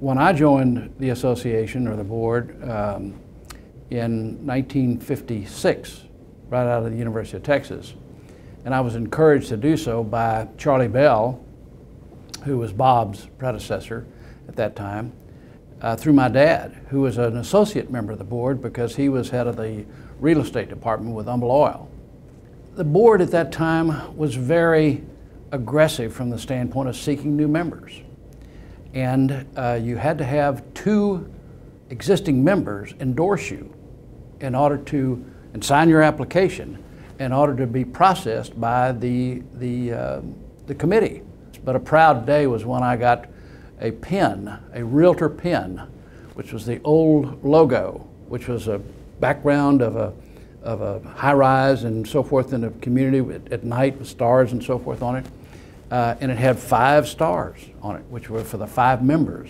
When I joined the association or the board in 1956, right out of the University of Texas, and I was encouraged to do so by Charlie Bell, who was Bob's predecessor at that time, through my dad, who was an associate member of the board because he was head of the real estate department with Humble Oil. The board at that time was very aggressive from the standpoint of seeking new members. And you had to have 2 existing members endorse you in order to, and sign your application in order to be processed by the committee. But a proud day was when I got a pin, a realtor pin, which was the old logo, which was a background of a high-rise and so forth in the community at night with stars and so forth on it. And it had 5 stars on it, which were for the 5 members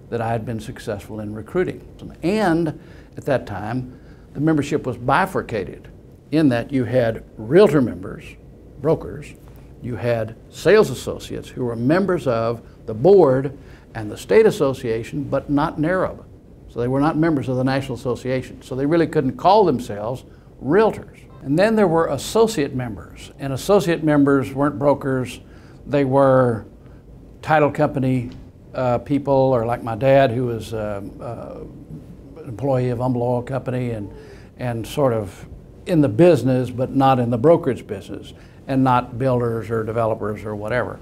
that I had been successful in recruiting. And at that time, the membership was bifurcated in that you had realtor members, brokers, you had sales associates who were members of the board and the state association, but not NARAB. So they were not members of the National Association. So they really couldn't call themselves realtors. And then there were associate members, and associate members weren't brokers. They were title company people, or like my dad, who was an employee of Humble Oil Company and sort of in the business, but not in the brokerage business, and not builders or developers or whatever.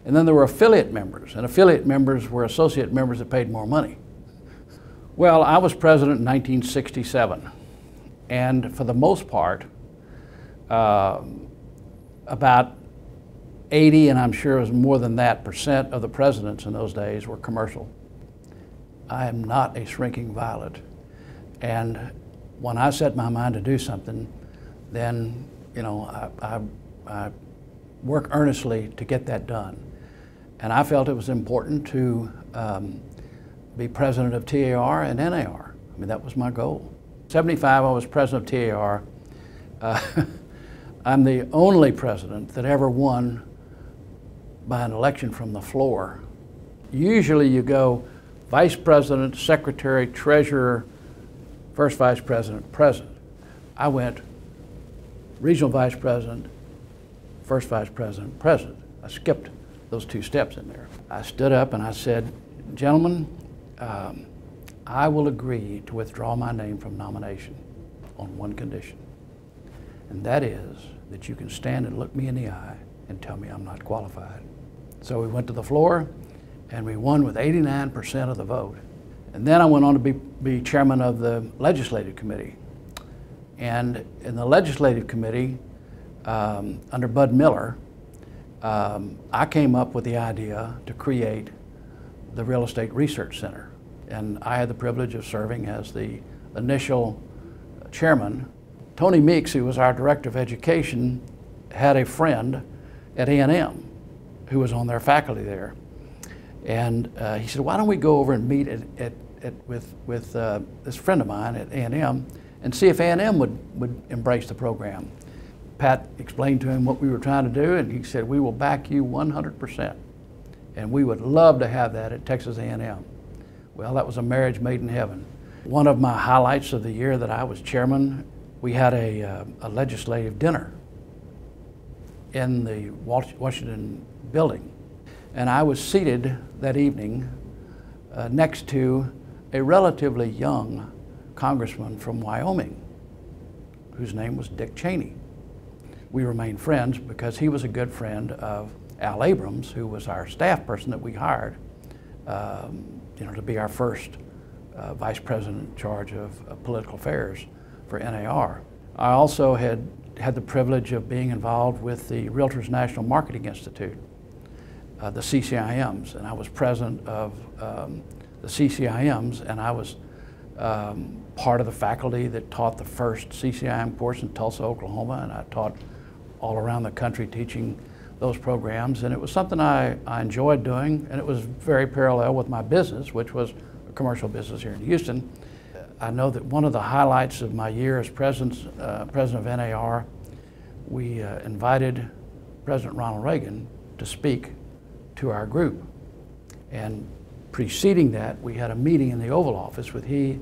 And then there were affiliate members, and affiliate members were associate members that paid more money. Well, I was president in 1967, and for the most part, about 80, and I'm sure it was more than that, % of the presidents in those days were commercial. I am not a shrinking violet. And when I set my mind to do something, then, you know, I work earnestly to get that done. And I felt it was important to be president of H.A.R. and N.A.R. I mean, that was my goal. 75, I was president of H.A.R. I'm the only president that ever won by an election from the floor. Usually you go vice president, secretary, treasurer, first vice president, president. I went regional vice president, first vice president, president. I skipped those 2 steps in there. I stood up and I said, gentlemen, I will agree to withdraw my name from nomination on one condition, and that is that you can stand and look me in the eye and tell me I'm not qualified. So we went to the floor and we won with 89% of the vote. And then I went on to be chairman of the legislative committee. And in the legislative committee, under Bud Miller, I came up with the idea to create the Real Estate Research Center. And I had the privilege of serving as the initial chairman. Tony Meeks, who was our director of education, had a friend at A&M who was on their faculty there. And he said, why don't we go over and meet with this friend of mine at A&M and see if A&M would embrace the program. Pat explained to him what we were trying to do, and he said, we will back you 100%. And we would love to have that at Texas A&M. Well, that was a marriage made in heaven. One of my highlights of the year that I was chairman, we had a legislative dinner in the Washington building. And I was seated that evening next to a relatively young congressman from Wyoming, whose name was Dick Cheney. We remained friends because he was a good friend of Al Abrams, who was our staff person that we hired to be our first vice president in charge of political affairs for NAR. I also had the privilege of being involved with the Realtors National Marketing Institute, the CCIMs, and I was president of the CCIMs, and I was part of the faculty that taught the first CCIM course in Tulsa, Oklahoma, and I taught all around the country teaching those programs, and it was something I enjoyed doing, and it was very parallel with my business, which was a commercial business here in Houston. I know that one of the highlights of my year as president of NAR, we invited President Ronald Reagan to speak to our group. And preceding that, we had a meeting in the Oval Office with he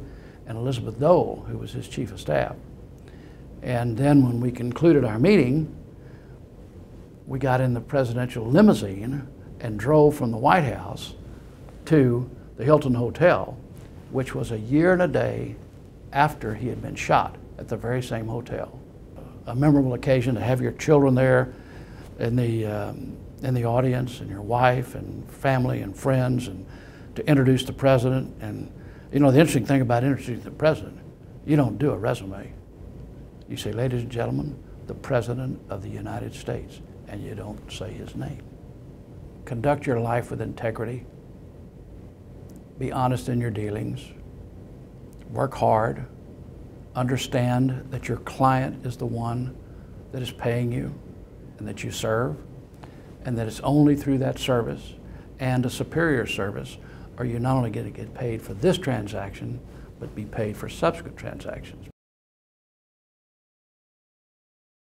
and Elizabeth Dole, who was his chief of staff. And then when we concluded our meeting, we got in the presidential limousine and drove from the White House to the Hilton Hotel, which was a year and a day after he had been shot at the very same hotel. A memorable occasion to have your children there in the audience, and your wife and family and friends, and to introduce the president. And you know, the interesting thing about introducing the president, you don't do a resume. You say, ladies and gentlemen, the President of the United States, and you don't say his name. Conduct your life with integrity. Be honest in your dealings. Work hard. Understand that your client is the one that is paying you and that you serve, and that it's only through that service and a superior service are you not only going to get paid for this transaction, but be paid for subsequent transactions.